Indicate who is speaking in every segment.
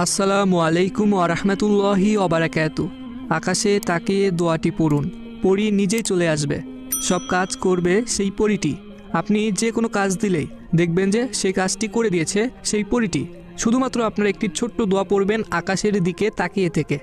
Speaker 1: আসসালামু আলাইকুম ওয়া রাহমাতুল্লাহি ওয়া বারাকাতুহু। আকাশে তাকিয়ে দোয়াটি পড়ুন, পরী নিজেই চলে আসবে, সব কাজ করবে সেই পরীটি। আপনি যে কোনো কাজ দিলেই দেখবেন যে সেই কাজটি করে দিয়েছে সেই পরীটি। শুধুমাত্র আপনারা একটি ছোট্ট দোয়া পড়বেন আকাশের দিকে তাকিয়ে থেকে।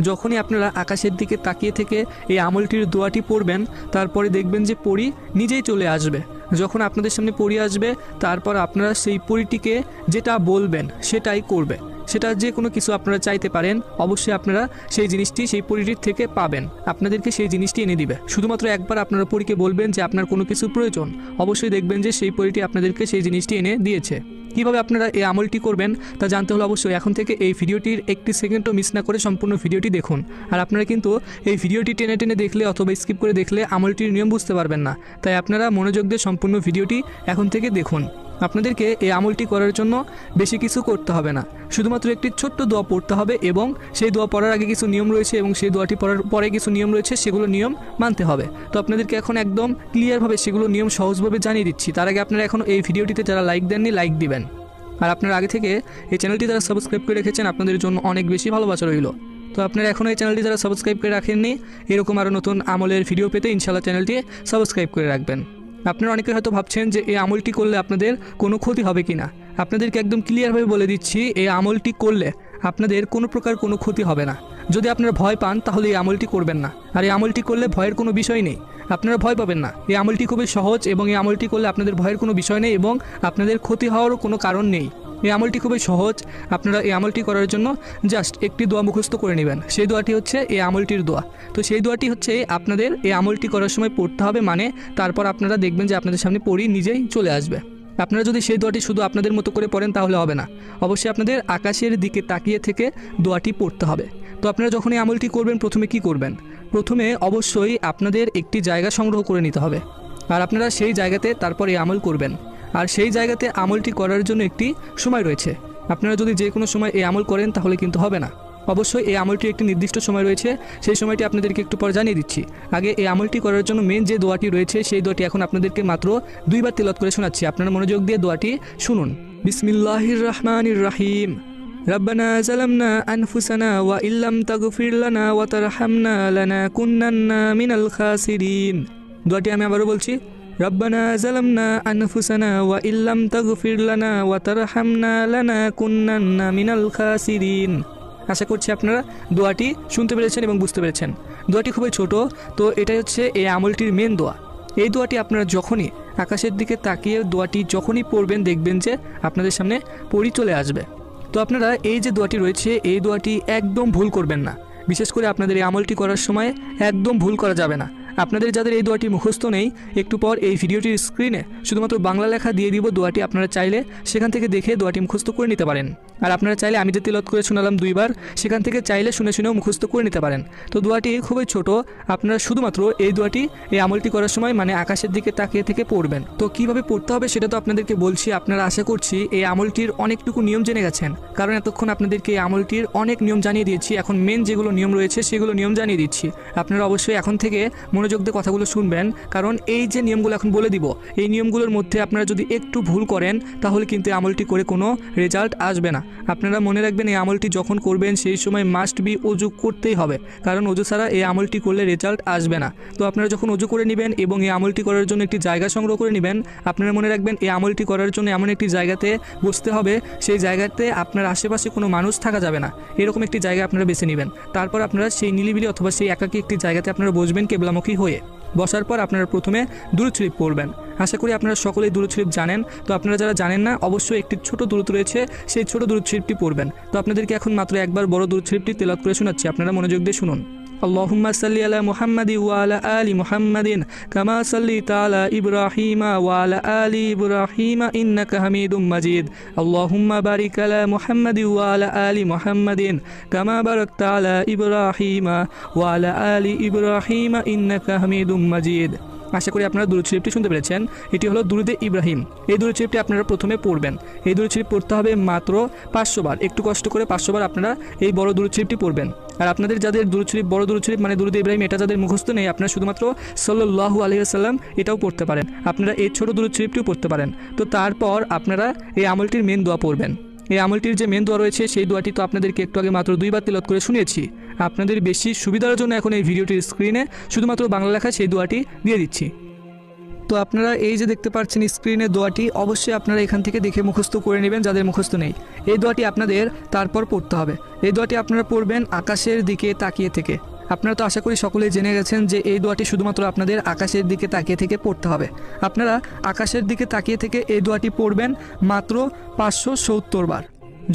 Speaker 1: যখনই আপনারা আকাশের দিকে তাকিয়ে থেকে এই আমলটির দোয়াটি পড়বেন, তারপরে দেখবেন যে পরী নিজেই চলে আসবে। যখন আপনাদের সামনে পরী আসবে, তারপর আপনারা সেই পরীটিকে যেটা বলবেন সেটাই করবে। সেটা যে কোনো কিছু আপনারা চাইতে পারেন, অবশ্যই আপনারা সেই জিনিসটি সেই পরীটির থেকে পাবেন, আপনাদেরকে সেই জিনিসটি এনে দিবে। শুধুমাত্র একবার আপনারা পরীকে বলবেন যে আপনার কোনো কিছু প্রয়োজন, অবশ্যই দেখবেন যে সেই পরীটি আপনাদেরকে সেই জিনিসটি এনে দিয়েছে। কীভাবে আপনারা এই আমলটি করবেন তা জানতে হলে অবশ্যই এখন থেকে এই ভিডিওটির একটি সেকেন্ডও মিস না করে সম্পূর্ণ ভিডিওটি দেখুন। আর আপনারা কিন্তু এই ভিডিওটি টেনে টেনে দেখলে অথবা স্কিপ করে দেখলে আমলটির নিয়ম বুঝতে পারবেন না, তাই আপনারা মনোযোগ দিয়ে সম্পূর্ণ ভিডিওটি এখন থেকে দেখুন। আপনাদেরকে এই আমলটি করার জন্য বেশি কিছু করতে হবে না, শুধুমাত্র একটি ছোট্ট দোয়া পড়তে হবে এবং সেই দোয়া পড়ার আগে কিছু নিয়ম রয়েছে এবং সেই দোয়াটি পড়ার পরে কিছু নিয়ম রয়েছে, সেগুলো নিয়ম মানতে হবে। তো আপনাদেরকে এখন একদম ক্লিয়ারভাবে সেগুলো নিয়ম সহজভাবে জানিয়ে দিচ্ছি। তার আগে আপনারা এখন এই ভিডিওটিতে যারা লাইক দেননি লাইক দিবেন, আর আপনারা আগে থেকে এই চ্যানেলটি যারা সাবস্ক্রাইব করে রেখেছেন আপনাদের জন্য অনেক বেশি ভালোবাসা রইল। তো আপনারা এখন এই চ্যানেলটি যারা সাবস্ক্রাইব করে রাখেননি, এরকম আরও নতুন আমলের ভিডিও পেতে ইনশাআল্লাহ চ্যানেলটি সাবস্ক্রাইব করে রাখবেন। আপনারা অনেকে হয়তো ভাবছেন যে এই আমলটি করলে আপনাদের কোনো ক্ষতি হবে কি না। আপনাদেরকে একদম ক্লিয়ারভাবে বলে দিচ্ছি, এই আমলটি করলে আপনাদের কোনো প্রকার কোনো ক্ষতি হবে না। যদি আপনারা ভয় পান তাহলে এই আমলটি করবেন না, আর এই আমলটি করলে ভয়ের কোনো বিষয় নেই, আপনারা ভয় পাবেন না। এই আমলটি খুবই সহজ এবং এই আমলটি করলে আপনাদের ভয়ের কোনো বিষয় নেই এবং আপনাদের ক্ষতি হওয়ারও কোনো কারণ নেই। এই আমলটি খুবই সহজ। আপনারা এই আমলটি করার জন্য জাস্ট একটি দোয়া মুখস্থ করে নেবেন। সেই দোয়াটি হচ্ছে এই আমলটির দোয়া। তো সেই দোয়াটি হচ্ছে আপনাদের এই আমলটি করার সময় পড়তে হবে, মানে তারপর আপনারা দেখবেন যে আপনাদের সামনে পড়ি নিজেই চলে আসবে। আপনারা যদি সেই দোয়াটি শুধু আপনাদের মতো করে পড়েন তাহলে হবে না, অবশ্যই আপনাদের আকাশের দিকে তাকিয়ে থেকে দোয়াটি পড়তে হবে। তো আপনারা যখন এই আমলটি করবেন, প্রথমে কি করবেন? প্রথমে অবশ্যই আপনাদের একটি জায়গা সংগ্রহ করে নিতে হবে, আর আপনারা সেই জায়গাতে তারপর এই আমল করবেন। আর সেই জায়গাতে আমলটি করার জন্য একটি সময় রয়েছে। আপনারা যদি যে কোনো সময় এই আমল করেন তাহলে কিন্তু হবে না, অবশ্যই এই আমলটির একটি নির্দিষ্ট সময় রয়েছে। সেই সময়টি আপনাদেরকে একটু পর জানিয়ে দিচ্ছি। আগে এই আমলটি করার জন্য মেন যে দোয়াটি রয়েছে সেই দোয়াটি এখন আপনাদেরকে মাত্র 2 বার তেলাওয়াত করে শোনাচ্ছি। আপনারা মনোযোগ দিয়ে দোয়াটি শুনুন। বিসমিল্লাহির রহমানির রহিম। রব্বানা যালামনা আনফুসানা ওয়া ইল্লাম তাগফির লানা ওয়া তারহামনা লানাকুন্নান্না মিনাল খাসিরিন। দোয়াটি আমি আবারও বলছি। রব্বানা যালামনা আনফুসানা ওয়া ইল্লাম তাগফির লানা ওয়া তারহামনা লানাকুন্নান্না মিনাল খাসিরিন। আশা করছি আপনারা দোয়াটি শুনতে পেরেছেন এবং বুঝতে পেরেছেন। দোয়াটি খুবই ছোট, তো এটাই হচ্ছে এই আমলটির মেন দোয়া। এই দোয়াটি আপনারা যখনই আকাশের দিকে তাকিয়ে দোয়াটি যখনই পড়বেন, দেখবেন যে আপনাদের সামনে পড়ি চলে আসবে। তো আপনারা এই যে দোয়াটি রয়েছে এই দোয়াটি একদম ভুল করবেন না। বিশেষ করে আপনাদের এই আমলটি করার সময় একদম ভুল করা যাবে না। আপনাদের যাদের এই দোয়াটি মুখস্থ নেই, একটু পর এই ভিডিওটির স্ক্রিনে শুধুমাত্র বাংলা লেখা দিয়ে দিব দোয়াটি, আপনারা চাইলে সেখান থেকে দেখে দোয়াটি মুখস্থ করে নিতে পারেন। আর আপনারা চাইলে আমি যে তেলাওয়াত করে শোনালাম 2 বার, সেখান থেকে চাইলে শুনে শুনেও মুখস্থ করে নিতে পারেন। তো দোয়াটি খুবই ছোট, আপনারা শুধুমাত্র এই দোয়াটি এই আমলটি করার সময় মানে আকাশের দিকে তাকিয়ে থেকে পড়বেন। তো কিভাবে পড়তে হবে সেটা তো আপনাদেরকে বলছি। আপনারা আশা করছি এই আমলটির অনেকটুকু নিয়ম জেনে গেছেন, কারণ এতক্ষণ আপনাদেরকে এই আমলটির অনেক নিয়ম জানিয়ে দিয়েছি। এখন মেন যেগুলো নিয়ম রয়েছে সেগুলো নিয়ম জানিয়ে দিচ্ছি। আপনারা অবশ্যই এখন থেকে মনোযোগ দিয়ে কথাগুলো শুনবেন, কারণ এই যে নিয়মগুলো এখন বলে দিব, এই নিয়মগুলোর মধ্যে আপনারা যদি একটু ভুল করেন তাহলে কিন্তু এই আমলটি করে কোনো রেজাল্ট আসবে না। আপনারা মনে রাখবেন এই আমলটি যখন করবেন সেই সময় মাস্ট বি অজু করতেই হবে, কারণ অজু ছাড়া এই আমলটি করলে রেজাল্ট আসবে না। তো আপনারা যখন অজু করে নেবেন এবং এই আমলটি করার জন্য একটি জায়গা সংগ্রহ করে নেবেন, আপনারা মনে রাখবেন এই আমলটি করার জন্য এমন একটি জায়গাতে বসতে হবে, সেই জায়গাতে আপনার আশেপাশে কোনো মানুষ থাকা যাবে না, এরকম একটি জায়গা আপনারা বেছে নেবেন। তারপর আপনারা সেই নিলিবিলি অথবা সেই একাকী একটি জায়গাতে আপনারা বসবেন কিবলামুখী হয়ে। বসার পর আপনারা প্রথমে দুরূদ শরীফ পড়বেন। আশা করি আপনারা সকলেই দুরূদ শরীফ জানেন। তো আপনারা যারা জানেন না, অবশ্যই একটি ছোট দুরূদ রয়েছে, সেই ছোট দুরূদ শরীফটি পড়বেন। তো আপনাদেরকে এখন মাত্র একবার বড় দুরূদ শরীফটি তেলাওয়াত করে শোনাচ্ছি, আপনারা মনোযোগ দিয়ে শুনুন। اللهم صل على محمد وعلى آل محمد كما صليت على إبراهيم وعلى آل إبراهيم إنك حميد مجيد اللهم بارك على محمد وعلى آل محمد كما باركت على إبراهيم وعلى آل إبراهيم إنك حميد مجيد। আশা করি আপনারা দুরূদ শরীফটি শুনতে পেরেছেন। এটি হলো দুরূদে ইব্রাহিম। এই দুরূদ শরীফটি আপনারা প্রথমে পড়বেন। এই দুরূদ শরীফ পড়তে হবে মাত্র 500 বার। একটু কষ্ট করে 500 বার আপনারা এই বড় দুরূদ শরীফটি পড়বেন। আর আপনাদের যাদের দুরূদ শরীফ বড় দুরূদ শরীফ মানে দুরূদে ইব্রাহিম এটা যাদের মুখস্থ নেই, আপনারা শুধুমাত্র সাল্লাল্লাহু আলাইহি ওয়াসাল্লাম এটাও পড়তে পারেন। আপনারা এই ছোট দুরূদ শরীফটিও পড়তে পারেন। তো তারপর আপনারা এই আমলটির মেন দোয়া পড়বেন। এই আমলটির যে মেন দোয়া রয়েছে সেই দোয়াটি তো আপনাদেরকে একটু আগে মাত্র 2 বার তেলাওয়াত করে শুনিয়েছি। আপনাদের বেশি সুবিধার জন্য এখন এই ভিডিওটির স্ক্রিনে শুধুমাত্র বাংলা লেখা সেই দোয়াটি দিয়ে দিচ্ছি। তো আপনারা এই যে দেখতে পাচ্ছেন স্ক্রিনে দোয়াটি, অবশ্যই আপনারা এখান থেকে দেখে মুখস্থ করে নেবেন যাদের মুখস্থ নেই। এই দোয়াটি আপনাদের তারপর পড়তে হবে। এই দোয়াটি আপনারা পড়বেন আকাশের দিকে তাকিয়ে থেকে। আপনারা তো আশা করি সকলেই জেনে গেছেন যে এই দোয়াটি শুধুমাত্র আপনাদের আকাশের দিকে তাকিয়ে থেকে পড়তে হবে। আপনারা আকাশের দিকে তাকিয়ে থেকে এই দোয়াটি পড়বেন মাত্র 570 বার।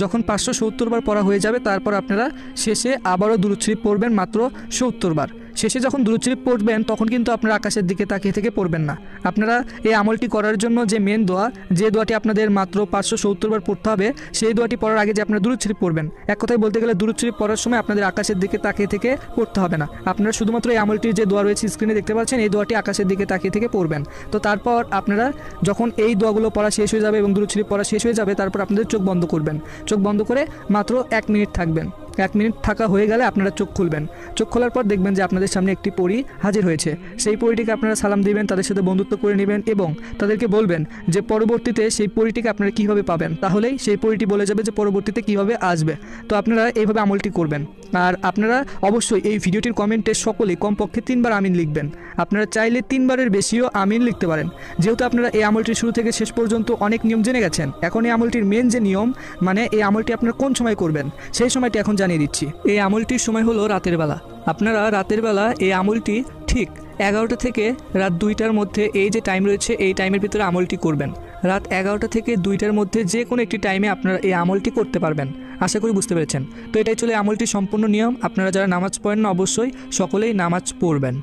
Speaker 1: যখন 570 বার পড়া হয়ে যাবে তারপর আপনারা শেষে আবারও দুরূদ শরীফ পড়বেন মাত্র 70 বার। শেষে যখন দুরূদ শরীফ পড়বেন তখন কিন্তু আপনারা আকাশের দিকে তাকিয়ে থেকে পড়বেন না। আপনারা এই আমলটি করার জন্য যে মেন দোয়া, যে দোয়াটি আপনাদের মাত্র 570 বার পড়তে হবে, সেই দোয়াটি পড়ার আগে যে আপনারা দুরূদ শরীফ পড়বেন, এক কথায় বলতে গেলে দুরূদ শরীফ পড়ার সময় আপনাদের আকাশের দিকে তাকিয়ে থেকে পড়তে হবে না। আপনারা শুধুমাত্র এই আমলটির যে দোয়া রয়েছে স্ক্রিনে দেখতে পাচ্ছেন, এই দোয়াটি আকাশের দিকে তাকিয়ে থেকে পড়বেন। তো তারপর আপনারা যখন এই দোয়াগুলো পড়া শেষ হয়ে যাবে এবং দুরূদ শরীফ পড়া শেষ হয়ে যাবে, তারপর আপনাদের চোখ বন্ধ করবেন। চোখ বন্ধ করে মাত্র 1 মিনিট থাকবেন। 1 মিনিট থাকা হয়ে গেলে আপনারা চোখ খুলবেন। চোখ খোলার পর দেখবেন যে আপনাদের সামনে একটি পরী হাজির হয়েছে। সেই পরীটিকে আপনারা সালাম দিবেন, তাদের সাথে বন্ধুত্ব করে নেবেন এবং তাদেরকে বলবেন যে পরবর্তীতে সেই পরীটিকে আপনারা কীভাবে পাবেন। তাহলেই সেই পরীটি বলে যাবে যে পরবর্তীতে কীভাবে আসবে। তো আপনারা এইভাবে আমলটি করবেন। আর আপনারা অবশ্যই এই ভিডিওটির কমেন্টে সকলেই কমপক্ষে 3 বার আমিন লিখবেন। আপনারা চাইলে 3 বারের বেশিও আমিন লিখতে পারেন। যেহেতু আপনারা এই আমলটির শুরু থেকে শেষ পর্যন্ত অনেক নিয়ম জেনে গেছেন, এখন এই আমলটির মেন যে নিয়ম, মানে এই আমলটি আপনারা কোন সময় করবেন সেই সময়টি এখন জানিয়ে দিচ্ছি। এই আমলটির সময় হলো রাতের বেলা। আপনারা রাতের বেলা এই আমলটি ঠিক 11টা থেকে রাত 2টার মধ্যে, এই যে টাইম রয়েছে এই টাইমের ভিতরে আমলটি করবেন। রাত 11টা থেকে 2টার মধ্যে যে কোনো একটি টাইমে আপনারা এই আমলটি করতে পারবেন। আশা করি বুঝতে পেরেছেন। তো এটাই চলে আমলটির সম্পূর্ণ নিয়ম। আপনারা যারা নামাজ পড়েন না অবশ্যই সকলেই নামাজ পড়বেন।